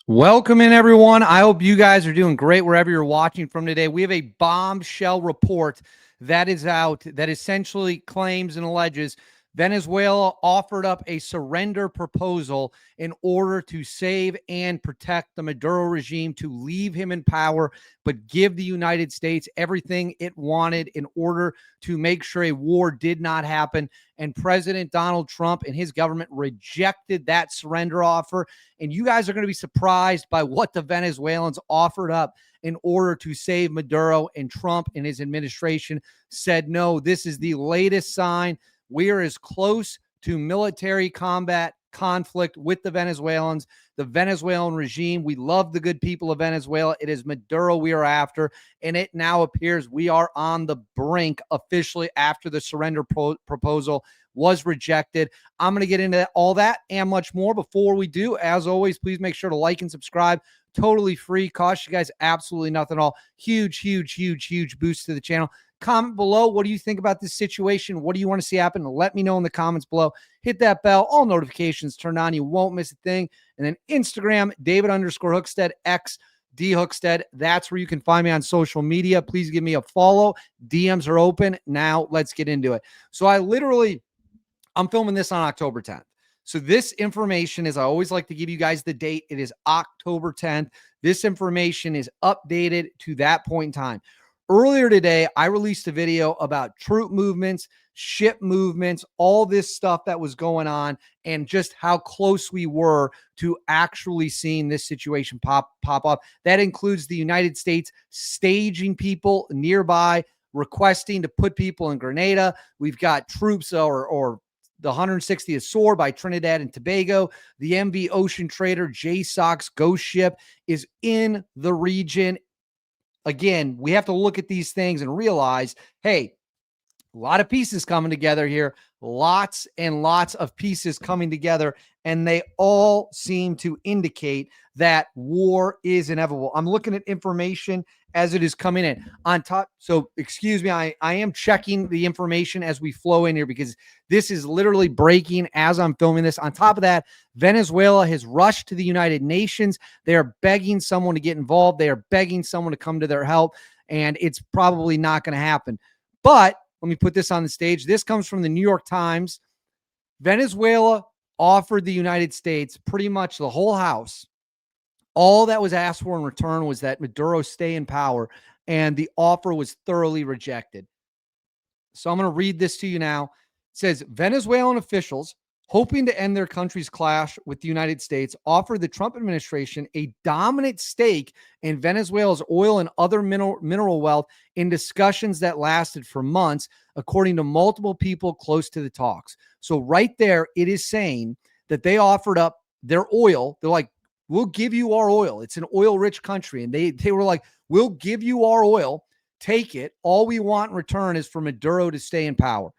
Welcome in, everyone. I hope you guys are doing great wherever you're watching from today. We have a bombshell report that is out that essentially claims and alleges Venezuela offered up a surrender proposal in order to save and protect the Maduro regime, to leave him in power, but give the United States everything it wanted in order to make sure a war did not happen. And President Donald Trump and his government rejected that surrender offer. And you guys are going to be surprised by what the Venezuelans offered up in order to save Maduro. And Trump and his administration said no. This is the latest sign. We are as close to military combat conflict with the Venezuelans, the Venezuelan regime. We love the good people of Venezuela. It is Maduro we are after, and it now appears we are on the brink officially after the surrender proposal was rejected. I'm going to get into all that and much more. Before we do, as always, please make sure to like and subscribe. Totally free. Cost you guys absolutely nothing at all. Huge boost to the channel. Comment below. What do you think about this situation? What do you want to see happen? Let me know in the comments below. Hit that bell. All notifications turned on. You won't miss a thing. And then Instagram, David_Hookstead, X, D Hookstead. That's where you can find me on social media. Please give me a follow. DMs are open. Now let's get into it. So I'm filming this on October 10th. So this information is, I always like to give you guys the date. It is October 10th. This information is updated to that point in time. Earlier today, I released a video about troop movements, ship movements, all this stuff that was going on, and just how close we were to actually seeing this situation pop up. That includes the United States staging people nearby, requesting to put people in Grenada. We've got troops or the 160th SOAR by Trinidad and Tobago. The MV Ocean Trader JSOC's ghost ship is in the region. Again, we have to look at these things and realize, hey, a lot of pieces coming together here, lots and lots of pieces coming together, and they all seem to indicate that war is inevitable. I'm looking at information as it is coming in on top. So excuse me, I am checking the information as we flow in here because this is literally breaking as I'm filming this. On top of that, Venezuela has rushed to the United Nations. They are begging someone to get involved. They are begging someone to come to their help, and it's probably not going to happen. But let me put this on the stage. This comes from the New York Times. Venezuela offered the United States pretty much the whole house. All that was asked for in return was that Maduro stay in power, and the offer was thoroughly rejected. So I'm going to read this to you now. It says, Venezuelan officials, hoping to end their country's clash with the United States, offered the Trump administration a dominant stake in Venezuela's oil and other mineral wealth in discussions that lasted for months, according to multiple people close to the talks. So right there, it is saying that they offered up their oil. They're like, we'll give you our oil. It's an oil-rich country. And they were like, we'll give you our oil. Take it. All we want in return is for Maduro to stay in power.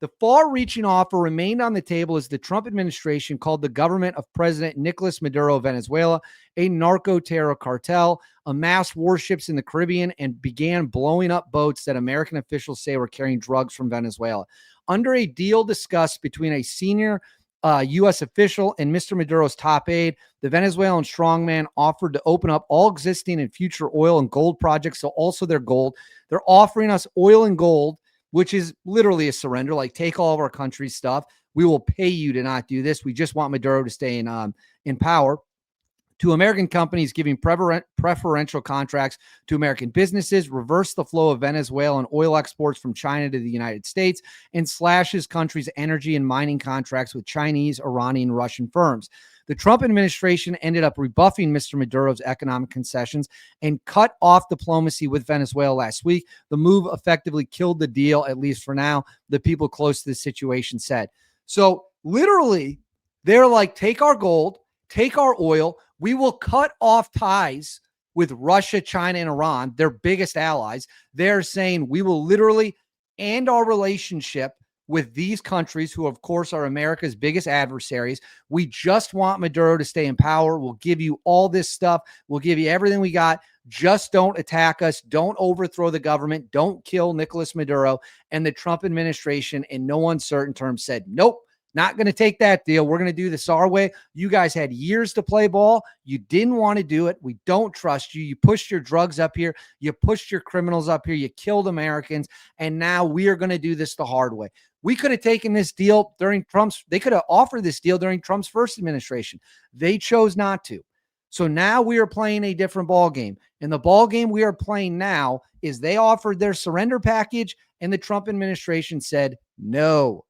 The far-reaching offer remained on the table as the Trump administration called the government of President Nicolas Maduro of Venezuela a narco-terror cartel, amassed warships in the Caribbean, and began blowing up boats that American officials say were carrying drugs from Venezuela. Under a deal discussed between a senior U.S. official and Mr. Maduro's top aide, the Venezuelan strongman offered to open up all existing and future oil and gold projects, so also their gold. They're offering us oil and gold, which is literally a surrender, like take all of our country's stuff. We will pay you to not do this. We just want Maduro to stay in power. To American companies giving preferential contracts to American businesses, reverse the flow of Venezuelan oil exports from China to the United States, and slashes country's energy and mining contracts with Chinese, Iranian, Russian firms. The Trump administration ended up rebuffing Mr. Maduro's economic concessions and cut off diplomacy with Venezuela last week. The move effectively killed the deal, at least for now, the people close to the situation said. So literally, they're like, take our gold, take our oil. We will cut off ties with Russia, China, and Iran, their biggest allies. They're saying we will literally end our relationship with these countries, who, of course, are America's biggest adversaries. We just want Maduro to stay in power. We'll give you all this stuff. We'll give you everything we got. Just don't attack us. Don't overthrow the government. Don't kill Nicolas Maduro. And the Trump administration, in no uncertain terms, said, nope, Not going to take that deal. We're going to do this our way. You guys had years to play ball. You didn't want to do it. We don't trust you. You pushed your drugs up here. You pushed your criminals up here. You killed Americans. And now we are going to do this the hard way. We could have taken this deal during they could have offered this deal during Trump's first administration. They chose not to. So now we are playing a different ball game. And the ball game we are playing now is they offered their surrender package and the Trump administration said no.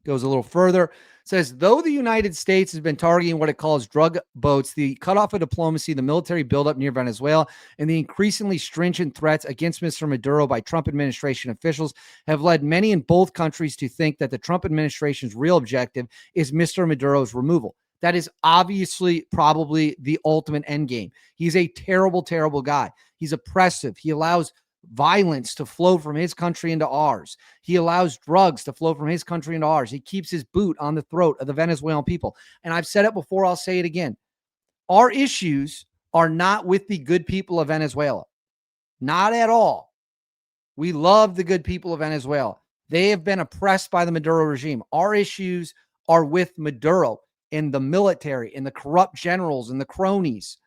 Goes a little further, says, though the United States has been targeting what it calls drug boats, the cutoff of diplomacy, the military buildup near Venezuela, and the increasingly stringent threats against Mr. Maduro by Trump administration officials have led many in both countries to think that the Trump administration's real objective is Mr. Maduro's removal. That is obviously probably the ultimate end game. He's a terrible, terrible guy. He's oppressive. He allows violence to flow from his country into ours. He allows drugs to flow from his country into ours. He keeps his boot on the throat of the Venezuelan people. And I've said it before, I'll say it again. Our issues are not with the good people of Venezuela. Not at all. We love the good people of Venezuela. They have been oppressed by the Maduro regime. Our issues are with Maduro and the military and the corrupt generals and the cronies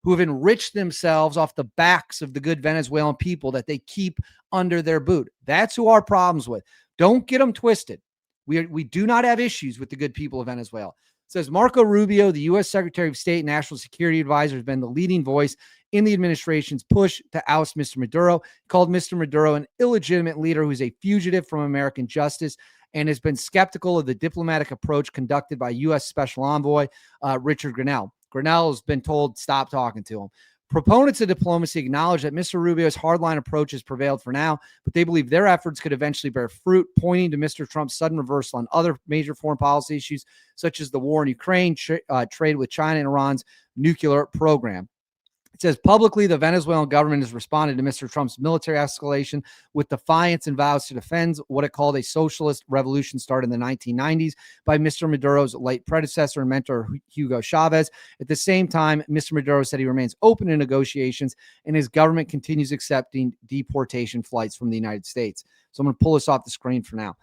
who have enriched themselves off the backs of the good Venezuelan people that they keep under their boot. That's who our problem's with. Don't get them twisted. We do not have issues with the good people of Venezuela. It says Marco Rubio, the U.S. Secretary of State and National Security Advisor, has been the leading voice in the administration's push to oust Mr. Maduro, called Mr. Maduro an illegitimate leader who's a fugitive from American justice, and has been skeptical of the diplomatic approach conducted by U.S. Special Envoy Richard Grenell. Grenell has been told, stop talking to him. Proponents of diplomacy acknowledge that Mr. Rubio's hardline approach has prevailed for now, but they believe their efforts could eventually bear fruit, pointing to Mr. Trump's sudden reversal on other major foreign policy issues, such as the war in Ukraine, trade with China, and Iran's nuclear program. It says publicly the Venezuelan government has responded to Mr. Trump's military escalation with defiance and vows to defend what it called a socialist revolution started in the 1990s by Mr. Maduro's late predecessor and mentor, Hugo Chavez. At the same time, Mr. Maduro said he remains open to negotiations and his government continues accepting deportation flights from the United States. So I'm going to pull this off the screen for now.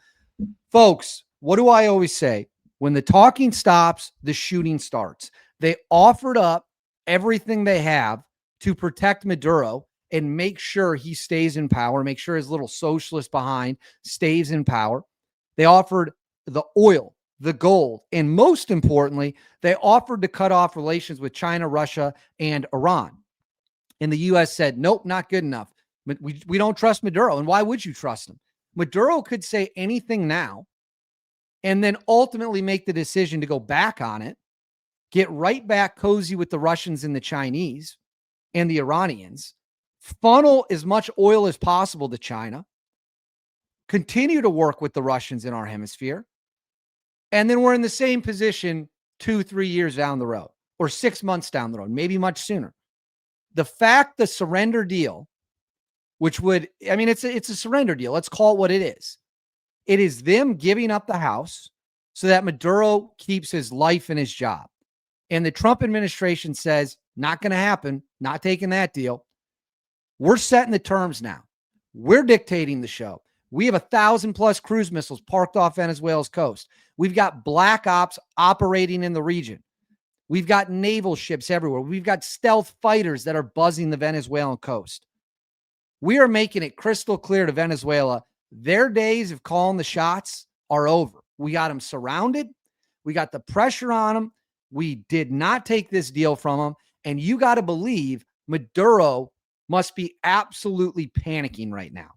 Folks, what do I always say? When the talking stops, the shooting starts. They offered up everything they have to protect Maduro and make sure he stays in power, make sure his little socialist behind stays in power. They offered the oil, the gold, and most importantly, they offered to cut off relations with China, Russia, and Iran. And the U.S. said, nope, not good enough. We don't trust Maduro. And why would you trust him? Maduro could say anything now and then ultimately make the decision to go back on it, get right back cozy with the Russians and the Chinese and the Iranians, funnel as much oil as possible to China, continue to work with the Russians in our hemisphere, and then we're in the same position 2-3 years down the road or 6 months down the road, maybe much sooner. The fact the surrender deal, which would, I mean, it's a surrender deal. Let's call it what it is. It is them giving up the house so that Maduro keeps his life and his job. And the Trump administration says, not going to happen, not taking that deal. We're setting the terms now. We're dictating the show. We have 1,000+ cruise missiles parked off Venezuela's coast. We've got black ops operating in the region. We've got naval ships everywhere. We've got stealth fighters that are buzzing the Venezuelan coast. We are making it crystal clear to Venezuela, their days of calling the shots are over. We got them surrounded. We got the pressure on them. We did not take this deal from him. And you got to believe Maduro must be absolutely panicking right now.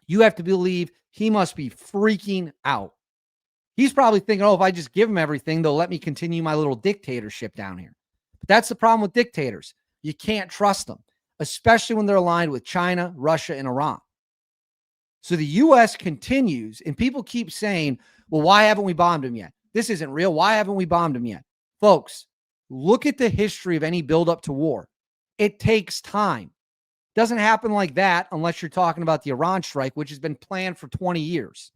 You have to believe he must be freaking out. He's probably thinking, oh, if I just give him everything, they'll let me continue my little dictatorship down here. But that's the problem with dictators. You can't trust them, especially when they're aligned with China, Russia, and Iran. So the U.S. continues, and people keep saying, well, why haven't we bombed him yet? This isn't real. Why haven't we bombed him yet? Folks, look at the history of any buildup to war. It takes time. It doesn't happen like that unless you're talking about the Iran strike, which has been planned for 20 years,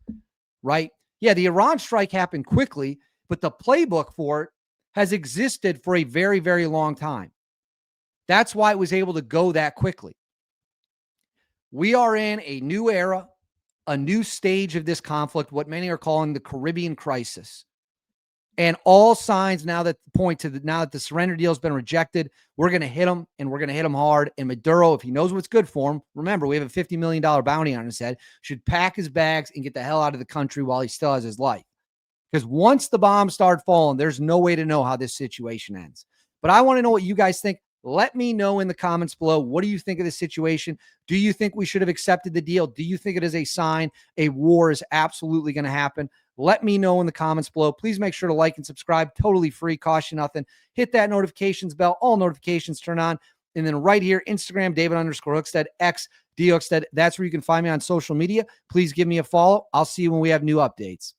right? Yeah, the Iran strike happened quickly, but the playbook for it has existed for a very, very long time. That's why it was able to go that quickly. We are in a new era a new stage of this conflict, what many are calling the Caribbean crisis. And all signs now that point to now that the surrender deal has been rejected, we're going to hit him, and we're going to hit him hard. And Maduro, if he knows what's good for him, remember, we have a $50 million bounty on his head, should pack his bags and get the hell out of the country while he still has his life. Because once the bombs start falling, there's no way to know how this situation ends. But I want to know what you guys think. Let me know in the comments below. What do you think of this situation? Do you think we should have accepted the deal? Do you think it is a sign a war is absolutely going to happen? Let me know in the comments below. Please make sure to like and subscribe. Totally free, cost you nothing. Hit that notifications bell. All notifications turn on. And then right here, Instagram, David_Hookstead, X, D Hookstead. That's where you can find me on social media. Please give me a follow. I'll see you when we have new updates.